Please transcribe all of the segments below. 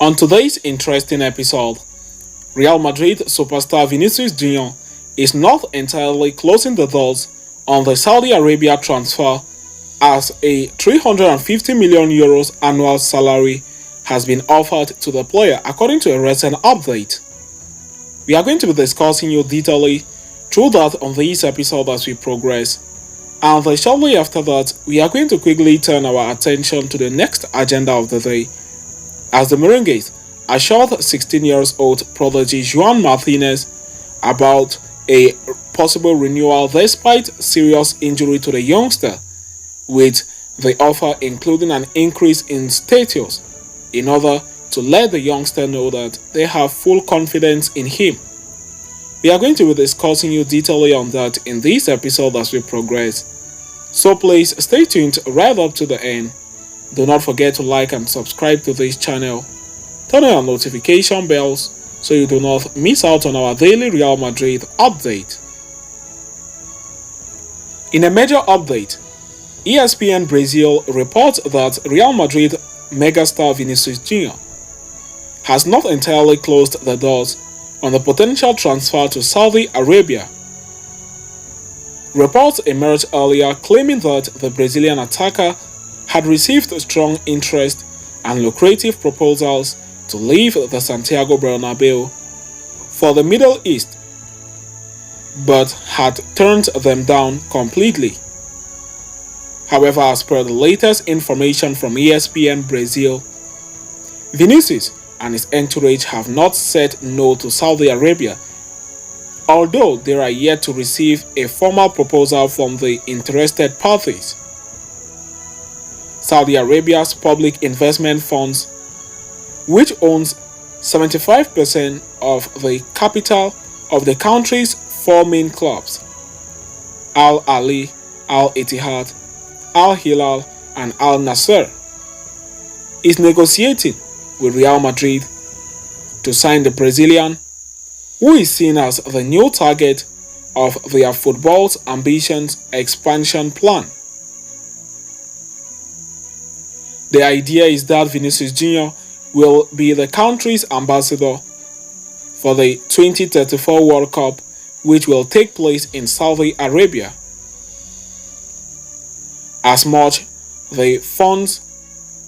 On today's interesting episode, Real Madrid superstar Vinicius Jr. is not entirely closing the doors on the Saudi Arabia transfer as a €350 million annual salary has been offered to the player according to a recent update. We are going to be discussing you detailedly through that on this episode as we progress, and then shortly after that we are going to quickly turn our attention to the next agenda of the day as the Merengues assured 16-year-old prodigy Joan Martinez about a possible renewal despite serious injury to the youngster, with the offer including an increase in status in order to let the youngster know that they have full confidence in him. We are going to be discussing you detailedly on that in this episode as we progress, so please stay tuned right up to the end. Do not forget to like and subscribe to this channel. Turn on your notification bells so you do not miss out on our daily Real Madrid update. In a major update, ESPN Brazil reports that Real Madrid megastar Vinicius Jr. has not entirely closed the doors on the potential transfer to Saudi Arabia. Reports emerged earlier claiming that the Brazilian attacker had received strong interest and lucrative proposals to leave the Santiago Bernabeu for the Middle East, but had turned them down completely. However, as per the latest information from ESPN Brazil, Vinicius and his entourage have not said no to Saudi Arabia, although they are yet to receive a formal proposal from the interested parties. Saudi Arabia's public investment funds, which owns 75% of the capital of the country's four main clubs, Al Ahly, Al Ittihad, Al Hilal, and Al Nasser, is negotiating with Real Madrid to sign the Brazilian, who is seen as the new target of their football's ambitious expansion plan. The idea is that Vinicius Jr. will be the country's ambassador for the 2034 World Cup, which will take place in Saudi Arabia. As much the fund's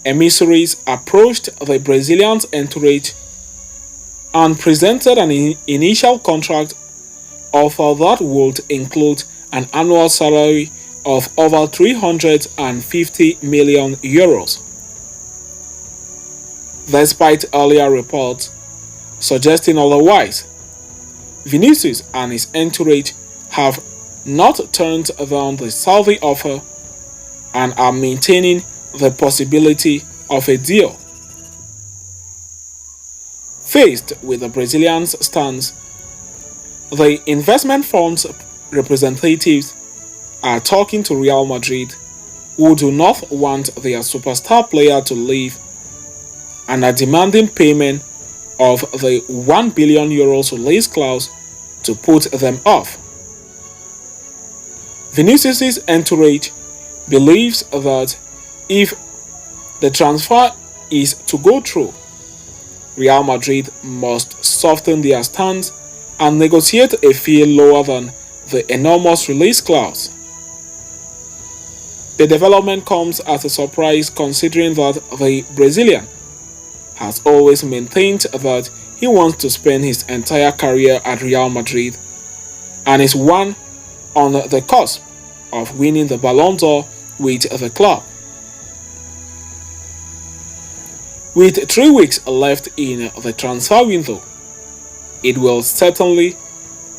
emissaries approached the Brazilian's entourage and presented an initial contract offer that would include an annual salary of over €350 million. Despite earlier reports suggesting otherwise, Vinicius and his entourage have not turned down the Saudi offer and are maintaining the possibility of a deal. Faced with the Brazilian's stance, the investment firm's representatives are talking to Real Madrid, who do not want their superstar player to leave and are demanding payment of the €1 billion release clause to put them off. Vinicius' entourage believes that if the transfer is to go through, Real Madrid must soften their stance and negotiate a fee lower than the enormous release clause. The development comes as a surprise considering that the Brazilian has always maintained that he wants to spend his entire career at Real Madrid and is on the cusp of winning the Ballon d'Or with the club. With 3 weeks left in the transfer window, it will certainly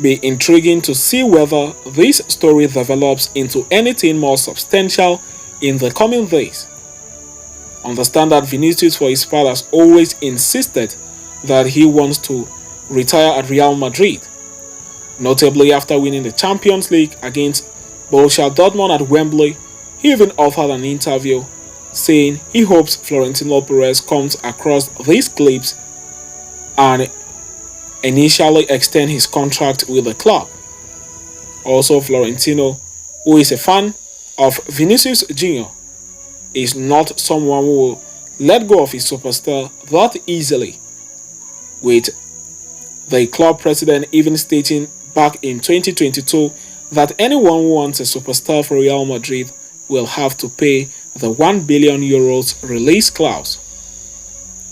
be intriguing to see whether this story develops into anything more substantial in the coming days. Understand that Vinicius, for his part, has always insisted that he wants to retire at Real Madrid, notably after winning the Champions League against Borussia Dortmund at Wembley. He even offered an interview saying he hopes Florentino Perez comes across these clips and initially extend his contract with the club. Also, Florentino, who is a fan of Vinicius Jr., is not someone who will let go of his superstar that easily, with the club president even stating back in 2022 that anyone who wants a superstar for Real Madrid will have to pay the €1 billion release clause.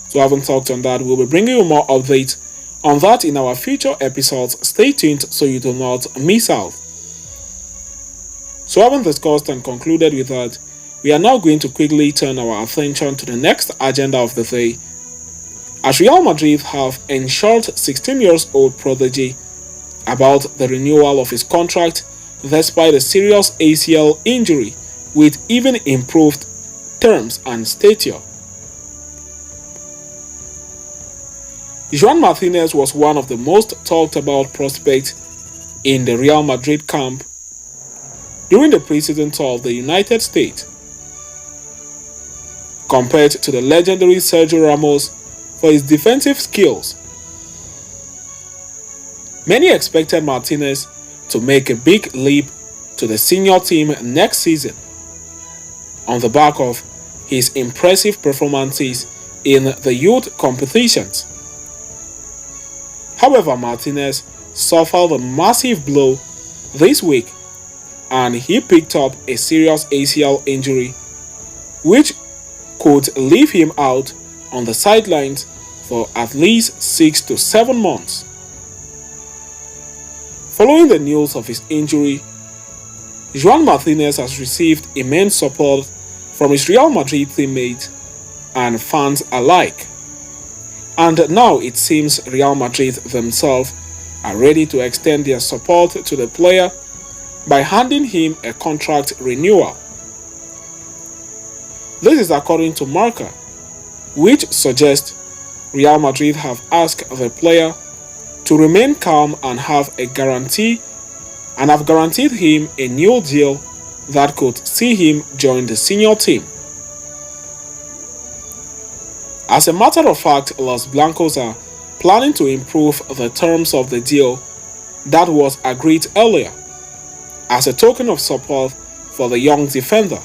So having talked on that, we'll be bringing you more updates on that in our future episodes. Stay tuned so you do not miss out. So having discussed and concluded with that, we are now going to quickly turn our attention to the next agenda of the day, as Real Madrid have ensured 16-year-old prodigy about the renewal of his contract despite a serious ACL injury with even improved terms and stature. Joan Martinez was one of the most talked about prospects in the Real Madrid camp during the preseason tour of the United States. Compared to the legendary Sergio Ramos for his defensive skills, many expected Martinez to make a big leap to the senior team next season on the back of his impressive performances in the youth competitions. However, Martinez suffered a massive blow this week and he picked up a serious ACL injury, which could leave him out on the sidelines for at least 6 to 7 months. Following the news of his injury, Joan Martinez has received immense support from his Real Madrid teammates and fans alike. And now it seems Real Madrid themselves are ready to extend their support to the player by handing him a contract renewal. This is according to Marca, which suggests Real Madrid have asked the player to remain calm and have guaranteed him a new deal that could see him join the senior team. As a matter of fact, Los Blancos are planning to improve the terms of the deal that was agreed earlier, as a token of support for the young defender.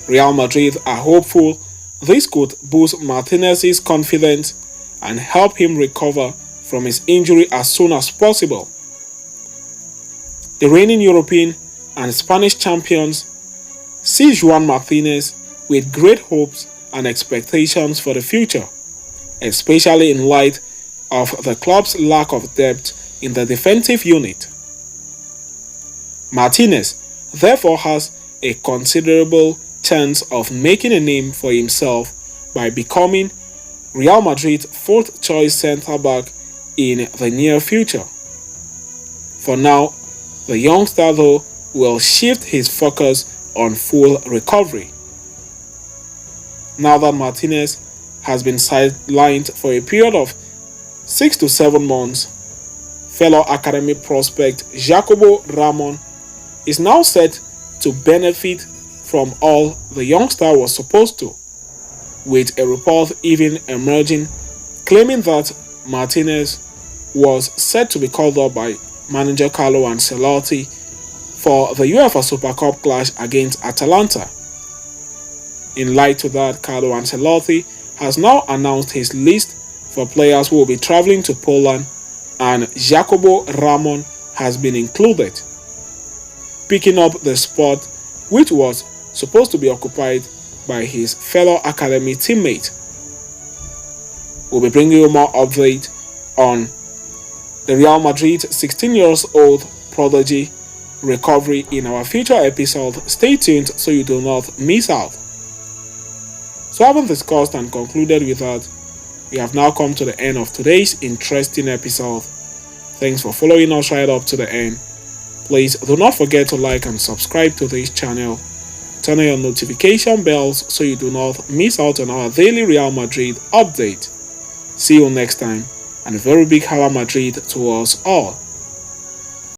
Real Madrid are hopeful this could boost Martinez's confidence and help him recover from his injury as soon as possible. The reigning European and Spanish champions see Joan Martinez with great hopes and expectations for the future, especially in light of the club's lack of depth in the defensive unit. Martinez therefore has a considerable chance of making a name for himself by becoming Real Madrid's fourth-choice centre-back in the near future. For now, the youngster though will shift his focus on full recovery. Now that Martinez has been sidelined for a period of 6 to 7 months, fellow academy prospect Jacobo Ramon is now set to benefit from all the youngster was supposed to, with a report even emerging claiming that Martinez was set to be called up by manager Carlo Ancelotti for the UEFA Super Cup clash against Atalanta. In light to that, Carlo Ancelotti has now announced his list for players who will be traveling to Poland, and Jacobo Ramon has been included, picking up the spot which was supposed to be occupied by his fellow academy teammate. We'll be bringing you more updates on the Real Madrid 16-year-old prodigy recovery in our future episode. Stay tuned so you do not miss out. So having discussed and concluded with that, we have now come to the end of today's interesting episode. Thanks for following us right up to the end. Please do not forget to like and subscribe to this channel. Turn on your notification bells so you do not miss out on our daily Real Madrid update. See you next time, and a very big Hala Madrid to us all.